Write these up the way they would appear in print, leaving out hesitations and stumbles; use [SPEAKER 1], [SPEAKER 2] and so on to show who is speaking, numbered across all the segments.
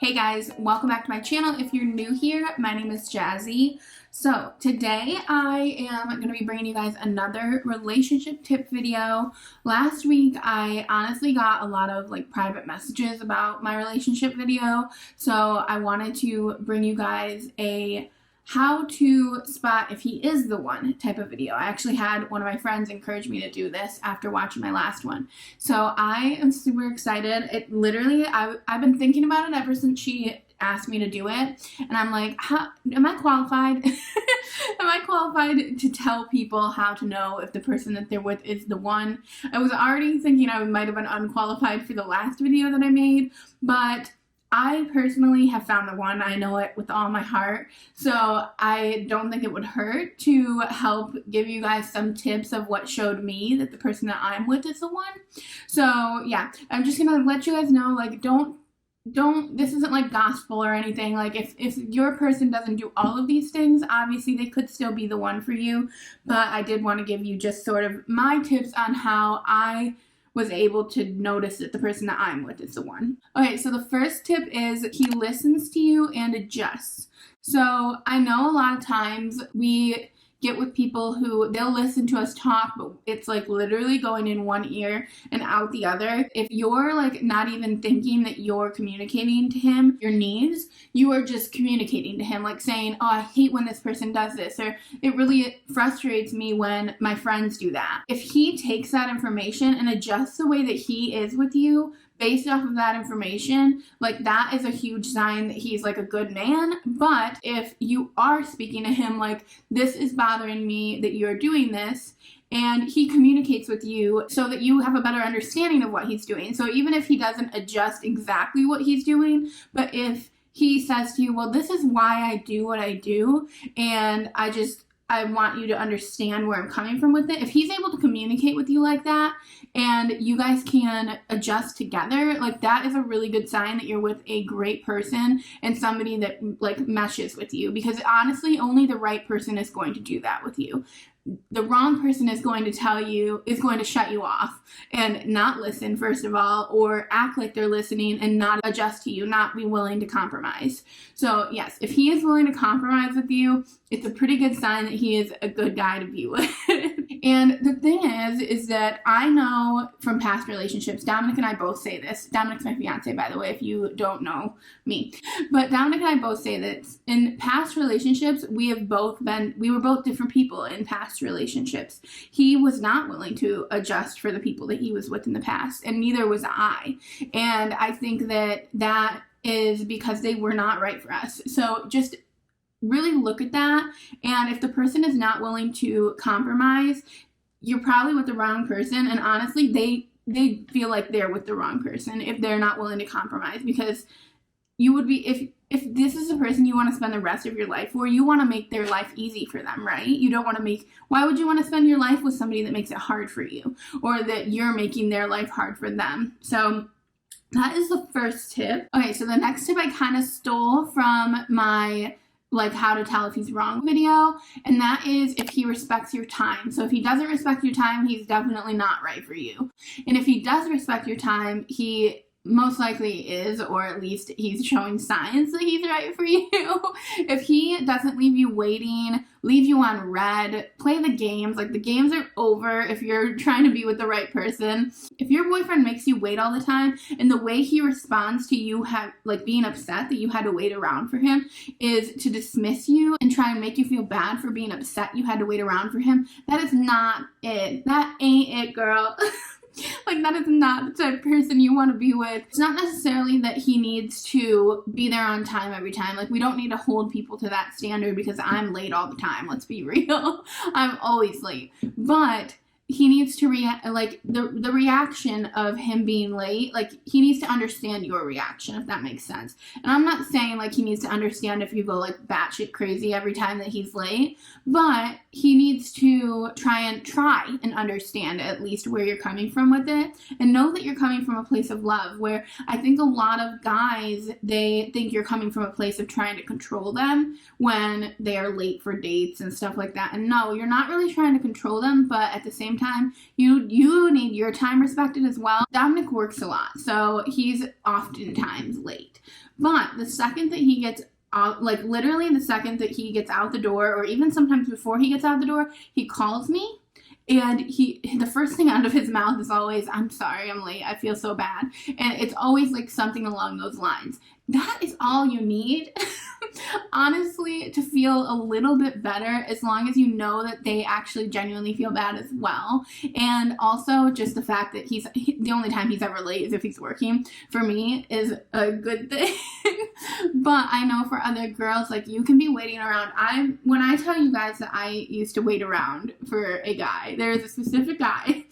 [SPEAKER 1] Hey guys, welcome back to my channel. If you're new here, my name is Jazzy. So today I am going to be bringing you guys another relationship tip video. Last week I honestly got a lot of private messages about my relationship video, so I wanted to bring you guys a how to spot if he is the one type of video. I actually had one of my friends encourage me to do this after watching my last one. So I am super excited. It literally, I've been thinking about it ever since she asked me to do it. And I'm like, am I qualified? Am I qualified to tell people how to know if the person that they're with is the one? I was already thinking I might have been unqualified for the last video that I made, but I personally have found the one. I know it with all my heart, so I don't think it would hurt to help give you guys some tips of what showed me that the person that I'm with is the one. So yeah, I'm just gonna let you guys know, don't, this isn't like gospel or anything. If your person doesn't do all of these things, obviously they could still be the one for you, but I did want to give you just sort of my tips on how I was able to notice that the person that I'm with is the one. Okay, so the first tip is he listens to you and adjusts. So I know a lot of times we get with people who they'll listen to us talk, but it's literally going in one ear and out the other. If you're not even thinking that you're communicating to him your needs, you are just communicating to him, saying, oh, I hate when this person does this, or it really frustrates me when my friends do that. If he takes that information and adjusts the way that he is with you based off of that information, that is a huge sign that he's a good man. But if you are speaking to him this is bothering me that you're doing this, and he communicates with you so that you have a better understanding of what he's doing. So even if he doesn't adjust exactly what he's doing, but if he says to you, well, this is why I do what I do, and I want you to understand where I'm coming from with it. If he's able to communicate with you like that and you guys can adjust together, that is a really good sign that you're with a great person and somebody that meshes with you, because honestly, only the right person is going to do that with you. The wrong person is going to shut you off and not listen, first of all, or act like they're listening and not adjust to you, not be willing to compromise. So yes, if he is willing to compromise with you, it's a pretty good sign that he is a good guy to be with. And the thing is that I know from past relationships, Dominic and I both say this. Dominic's my fiance, by the way, if you don't know me. But Dominic and I both say this. In past relationships, we were both different people in past relationships. He was not willing to adjust for the people that he was with in the past, and neither was I. And I think that is because they were not right for us. So just really look at that, and if the person is not willing to compromise, you're probably with the wrong person. And honestly, they feel like they're with the wrong person if they're not willing to compromise, because you would be, if this is a person you want to spend the rest of your life for, you want to make their life easy for them, right? You don't want to why would you want to spend your life with somebody that makes it hard for you, or that you're making their life hard for them? So that is the first tip. Okay, so the next tip I kind of stole from my how to tell if he's wrong video, and that is if he respects your time. So if he doesn't respect your time, he's definitely not right for you. And if he does respect your time, he most likely is, or at least he's showing signs that he's right for you. If he doesn't leave you waiting, leave you on red, play the games, the games are over if you're trying to be with the right person. If your boyfriend makes you wait all the time, and the way he responds to you being upset that you had to wait around for him is to dismiss you and try and make you feel bad for being upset you had to wait around for him, that is not it. That ain't it, girl. That is not the type of person you want to be with. It's not necessarily that he needs to be there on time every time. We don't need to hold people to that standard, because I'm late all the time. Let's be real. I'm always late. But he needs to react, the reaction of him being late, he needs to understand your reaction, if that makes sense. And I'm not saying he needs to understand if you go batshit crazy every time that he's late, but he needs to try and understand at least where you're coming from with it, and know that you're coming from a place of love, where I think a lot of guys, they think you're coming from a place of trying to control them when they are late for dates and stuff like that. And no, you're not really trying to control them, but at the same time, you need your time respected as well. Dominic works a lot, so he's oftentimes late. But the second that he gets out, like literally the second that he gets out the door, or even sometimes before he gets out the door, he calls me. And the first thing out of his mouth is always, "I'm sorry, I'm late. I feel so bad." And it's always like something along those lines. That is all you need, honestly, to feel a little bit better, as long as you know that they actually genuinely feel bad as well. And also just the fact that the only time he's ever late is if he's working, for me, is a good thing. But I know for other girls, like, you can be waiting around. When I tell you guys that I used to wait around for a guy, there's a specific guy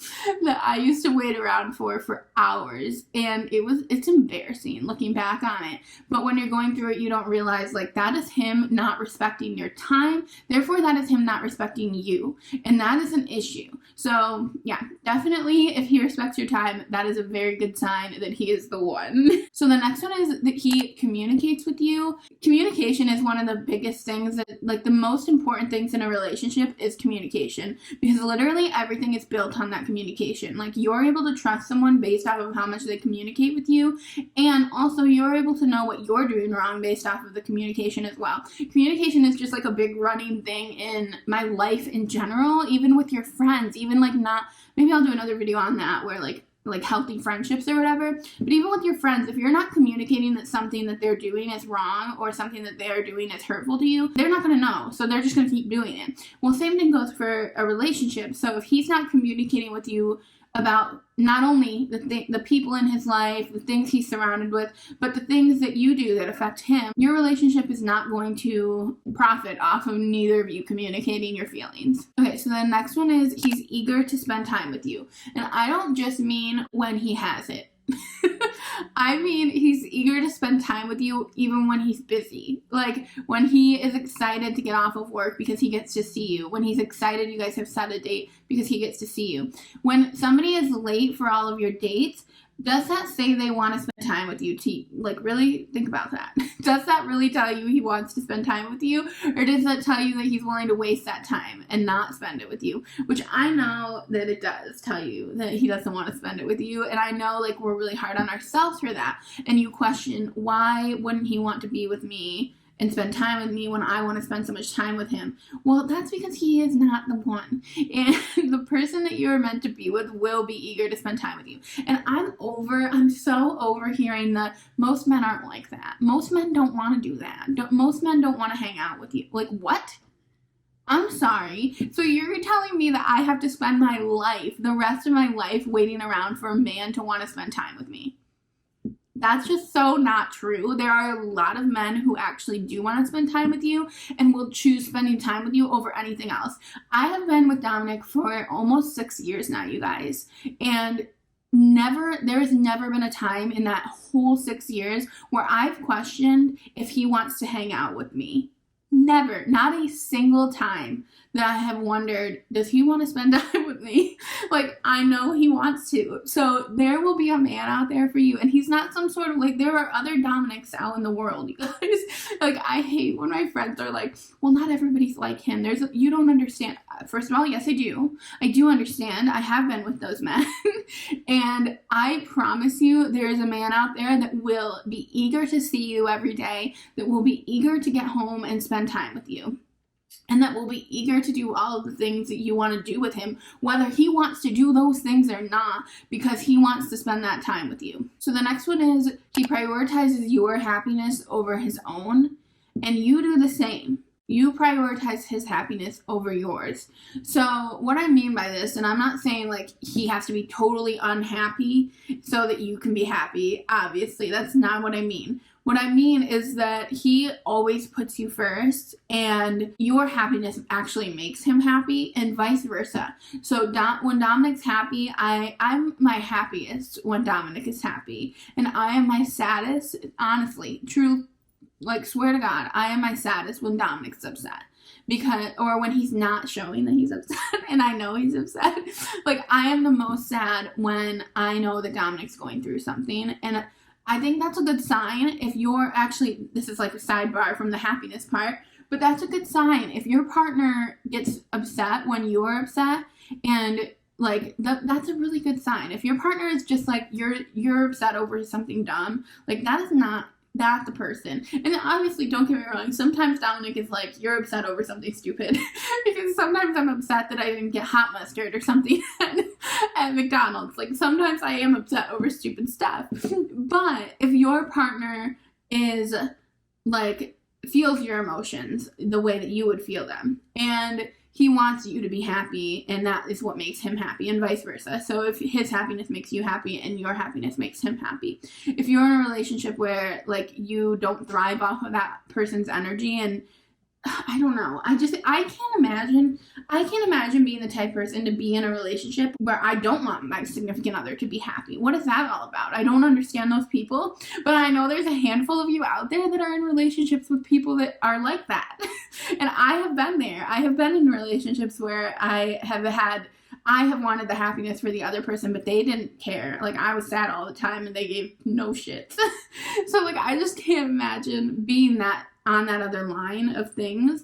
[SPEAKER 1] that I used to wait around for hours, and it's embarrassing looking back on it. But when you're going through it, you don't realize, like, that is him not respecting your time. Therefore, that is him not respecting you. And that is an issue. So, yeah, definitely, if he respects your time, that is a very good sign that he is the one. So the next one is that he communicates with you. Communication is one of the biggest things, that, like, the most important things in a relationship is communication. Because literally everything is built on that communication. Like, you're able to trust someone based off of how much they communicate with you. And also, you're able to know what you're doing wrong based off of the communication as well. Communication is just like a big running thing in my life in general, even with your friends, even like maybe I'll do another video on that, where like healthy friendships or whatever. But even with your friends, if you're not communicating that something that they're doing is wrong, or something that they're doing is hurtful to you, they're not going to know. So they're just going to keep doing it. Well, same thing goes for a relationship. So if he's not communicating with you about not only the people in his life, the things he's surrounded with, but the things that you do that affect him, your relationship is not going to profit off of neither of you communicating your feelings. Okay, so the next one is he's eager to spend time with you. And I don't just mean when he has it. I mean, he's eager to spend time with you even when he's busy. Like, when he is excited to get off of work because he gets to see you. When he's excited you guys have set a date because he gets to see you. When somebody is late for all of your dates, does that say they want to spend time with you? Like, really think about that. Does that really tell you he wants to spend time with you? Or does that tell you that he's willing to waste that time and not spend it with you? Which I know that it does tell you that he doesn't want to spend it with you. And I know, like, we're really hard on ourselves for that. And you question, why wouldn't he want to be with me and spend time with me when I want to spend so much time with him? Well, that's because he is not the one. And the person that you're meant to be with will be eager to spend time with you. And I'm so over hearing that most men aren't like that. Most men don't want to do that. Most men don't want to hang out with you. Like, what? I'm sorry. So you're telling me that I have to spend my life, the rest of my life, waiting around for a man to want to spend time with me? That's just so not true. There are a lot of men who actually do want to spend time with you and will choose spending time with you over anything else. I have been with Dominic for almost 6 years now, you guys. And there has never been a time in that whole 6 years where I've questioned if he wants to hang out with me. Never. Not a single time that I have wondered, does he want to spend time with me? Like, I know he wants to. So there will be a man out there for you. And he's not some sort of, like, there are other Dominics out in the world, you guys. Like, I hate when my friends are like, well, not everybody's like him. You don't understand. First of all, yes, I do. I do understand. I have been with those men. And I promise you, there is a man out there that will be eager to see you every day, that will be eager to get home and spend time with you. And that will be eager to do all of the things that you want to do with him, whether he wants to do those things or not, because he wants to spend that time with you. So the next one is he prioritizes your happiness over his own, and you do the same. You prioritize his happiness over yours. So what I mean by this, and I'm not saying like he has to be totally unhappy so that you can be happy. Obviously, that's not what I mean. What I mean is that he always puts you first, and your happiness actually makes him happy, and vice versa. So when Dominic's happy, I'm my happiest when Dominic is happy. And I am my saddest, honestly, true, like, swear to God, I am my saddest when Dominic's upset. Or when he's not showing that he's upset, and I know he's upset. Like, I am the most sad when I know that Dominic's going through something, and I think that's a good sign if you're actually, this is like a sidebar from the happiness part, but that's a good sign. If your partner gets upset when you're upset, and like that's a really good sign. If your partner is just like you're upset over something dumb, like that is not the person. And obviously, don't get me wrong, sometimes Dominic is like, you're upset over something stupid. Because sometimes I'm upset that I didn't get hot mustard or something at McDonald's. Like, sometimes I am upset over stupid stuff. But if your partner is like, feels your emotions the way that you would feel them, and he wants you to be happy, and that is what makes him happy, and vice versa. So if his happiness makes you happy and your happiness makes him happy. If you're in a relationship where like you don't thrive off of that person's energy, and I don't know, I can't imagine being the type of person to be in a relationship where I don't want my significant other to be happy. What is that all about? I don't understand those people, but I know there's a handful of you out there that are in relationships with people that are like that. And I have been there. I have been in relationships where I have wanted the happiness for the other person, but they didn't care. Like, I was sad all the time and they gave no shit. So like, I just can't imagine being that on that other line of things.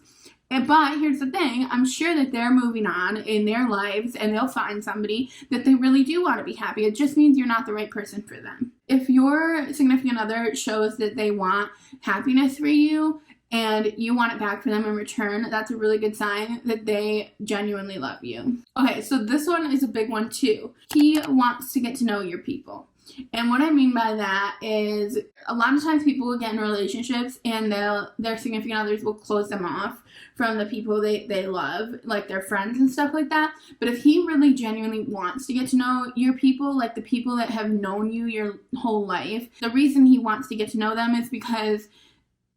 [SPEAKER 1] But here's the thing, I'm sure that they're moving on in their lives and they'll find somebody that they really do want to be happy. It just means you're not the right person for them. If your significant other shows that they want happiness for you and you want it back for them in return, that's a really good sign that they genuinely love you. Okay, so this one is a big one too. He wants to get to know your people. And what I mean by that is a lot of times people will get in relationships and their significant others will close them off from the people they love, like their friends and stuff like that. But if he really genuinely wants to get to know your people, like the people that have known you your whole life, the reason he wants to get to know them is because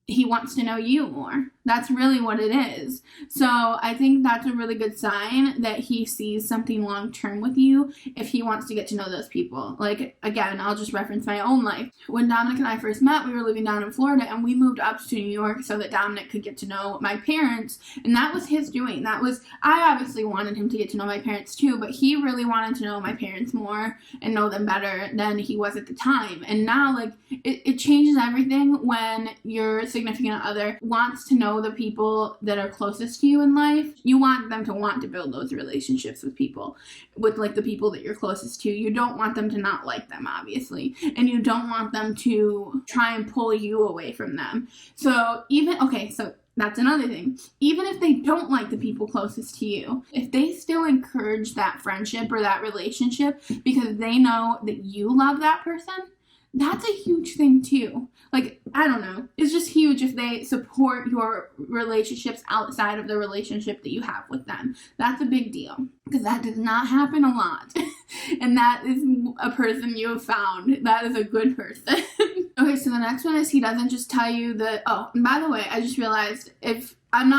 [SPEAKER 1] he wants to know you more. That's really what it is. So I think that's a really good sign that he sees something long-term with you if he wants to get to know those people. Like, again, I'll just reference my own life. When Dominic and I first met, we were living down in Florida, and we moved up to New York so that Dominic could get to know my parents, and that was his doing. I obviously wanted him to get to know my parents too, but he really wanted to know my parents more and know them better than he was at the time. And now, like, it changes everything when your significant other wants to know the people that are closest to you in life. You want them to want to build those relationships with people, with like the people that you're closest to. You don't want them to not like them, obviously, and you don't want them to try and pull you away from them. So that's another thing. Even if they don't like the people closest to you, if they still encourage that friendship or that relationship because they know that you love that person, that's a huge thing too. Like, I don't know. It's just huge if they support your relationships outside of the relationship that you have with them. That's a big deal because that does not happen a lot. And that is a person you have found. That is a good person. Okay, so the next one is he doesn't just tell you that, oh, and by the way, I just realized I'm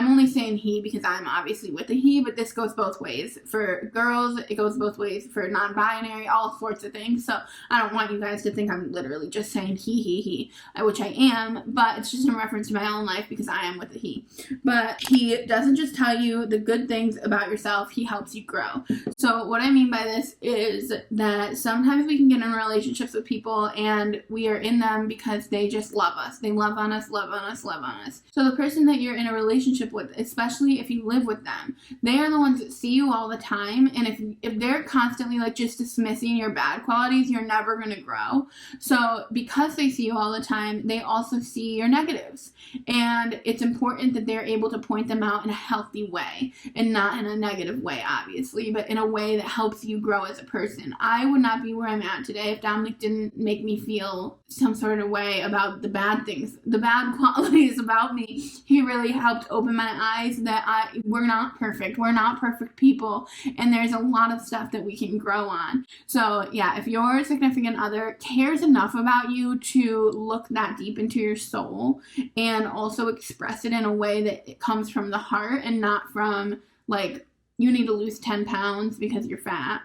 [SPEAKER 1] only saying he because I'm obviously with a he, but this goes both ways. For girls, it goes both ways. For non-binary, all sorts of things. So I don't want you guys to think I'm literally just saying he, which I am, but it's just in reference to my own life because I am with a he. But he doesn't just tell you the good things about yourself, he helps you grow. So what I mean by this is that sometimes we can get in relationships with people and we are in them because they just love us. They love on us. So the person that you're in a relationship with, especially if you live with them, they are the ones that see you all the time, and if they're constantly like just dismissing your bad qualities, you're never going to grow. So because they see you all the time, they also see your negatives, and it's important that they're able to point them out in a healthy way and not in a negative way, obviously, but in a way that helps you grow as a person. I would not be where I'm at today if Dominic didn't make me feel some sort of way about the bad things, the bad qualities about me. He really helped open my eyes that we're not perfect. We're not perfect people, and there's a lot of stuff that we can grow on. So yeah, if your significant other cares enough about you to look that deep into your soul and also express it in a way that it comes from the heart and not from like, you need to lose 10 pounds because you're fat.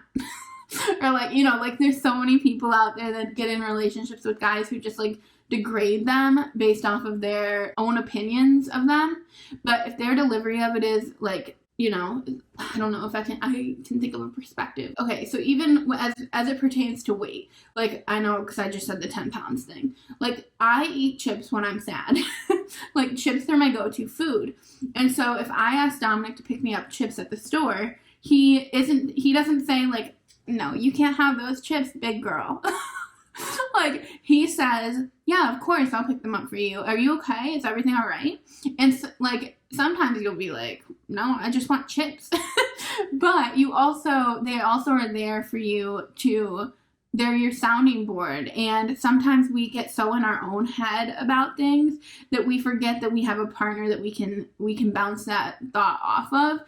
[SPEAKER 1] Or like, like there's so many people out there that get in relationships with guys who just like degrade them based off of their own opinions of them. But if their delivery of it is like, I don't know if I can think of a perspective. Okay, so even as it pertains to weight, like I know because I just said the 10 pounds thing. Like I eat chips when I'm sad. Like chips are my go-to food. And so if I ask Dominic to pick me up chips at the store, he doesn't say like, no, you can't have those chips, big girl. Like, he says, yeah, of course, I'll pick them up for you. Are you okay? Is everything all right? And like, sometimes you'll be like, no, I just want chips. But they also are there for you to, they're your sounding board. And sometimes we get so in our own head about things that we forget that we have a partner that we can bounce that thought off of.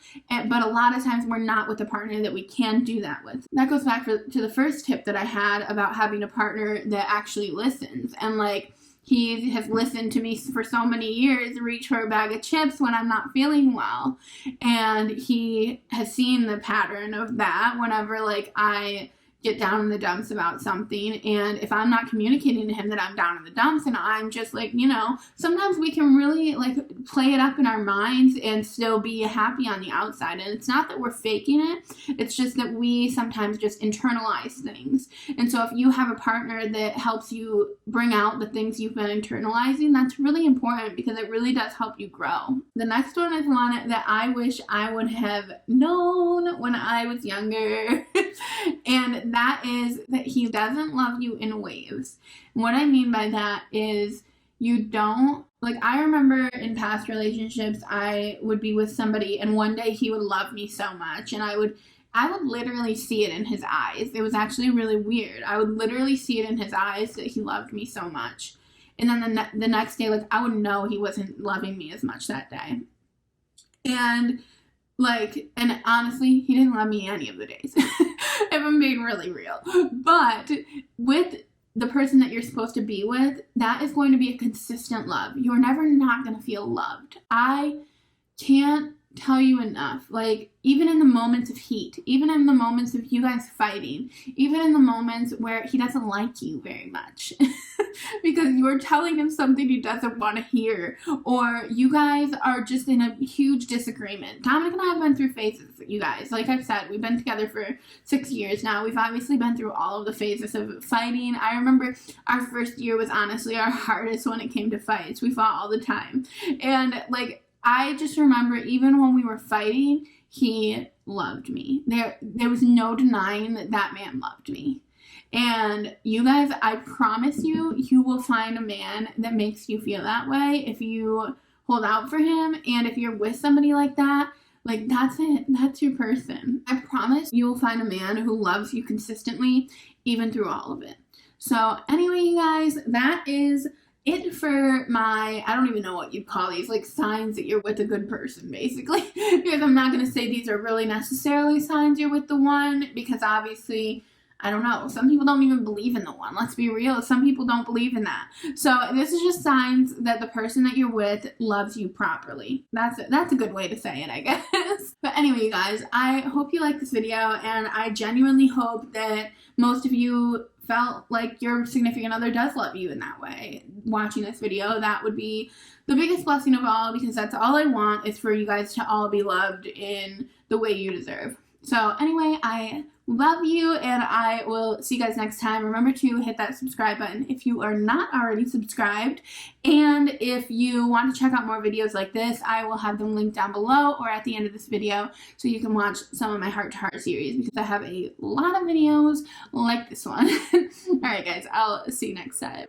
[SPEAKER 1] But a lot of times we're not with a partner that we can do that with. That goes back to the first tip that I had about having a partner that actually listens. And like, he has listened to me for so many years reach for a bag of chips when I'm not feeling well. And he has seen the pattern of that whenever like I get down in the dumps about something, and if I'm not communicating to him that I'm down in the dumps, and I'm just like, you know, sometimes we can really like play it up in our minds and still be happy on the outside. And it's not that we're faking it, it's just that we sometimes just internalize things. And so if you have a partner that helps you bring out the things you've been internalizing, that's really important because it really does help you grow. The next one is one that I wish I would have known when I was younger. And that is that he doesn't love you in waves. And what I mean by that is you don't, like, I remember in past relationships, I would be with somebody and one day he would love me so much and I would literally see it in his eyes. It was actually really weird. I would literally see it in his eyes that he loved me so much. And then the next day, like, I would know he wasn't loving me as much that day. And honestly, he didn't love me any of the days, if I'm being really real. But with the person that you're supposed to be with, that is going to be a consistent love. You're never not going to feel loved. I can't tell you enough. Like, even in the moments of heat, even in the moments of you guys fighting, even in the moments where he doesn't like you very much because you're telling him something he doesn't want to hear, or you guys are just in a huge disagreement. Dominic and I have been through phases, you guys. Like I've said, we've been together for 6 years now. We've obviously been through all of the phases of fighting. I remember our first year was honestly our hardest when it came to fights. We fought all the time. And like, I just remember even when we were fighting, he loved me. There was no denying that that man loved me. And you guys, I promise you, you will find a man that makes you feel that way if you hold out for him. And if you're with somebody like that, like, that's it. That's your person. I promise you will find a man who loves you consistently, even through all of it. So anyway, you guys, that is it for my, I don't even know what you'd call these, like signs that you're with a good person, basically. Because I'm not going to say these are really necessarily signs you're with the one, because obviously, I don't know, some people don't even believe in the one. Let's be real, some people don't believe in that. So this is just signs that the person that you're with loves you properly. That's a good way to say it, I guess. But anyway, you guys, I hope you liked this video, and I genuinely hope that most of you felt like your significant other does love you in that way. Watching this video, that would be the biggest blessing of all, because that's all I want, is for you guys to all be loved in the way you deserve. So anyway, I love you, and I will see you guys next time. Remember to hit that subscribe button if you are not already subscribed. And if you want to check out more videos like this, I will have them linked down below or at the end of this video, so you can watch some of my heart to heart series, because I have a lot of videos like this one. Alright guys, I'll see you next time.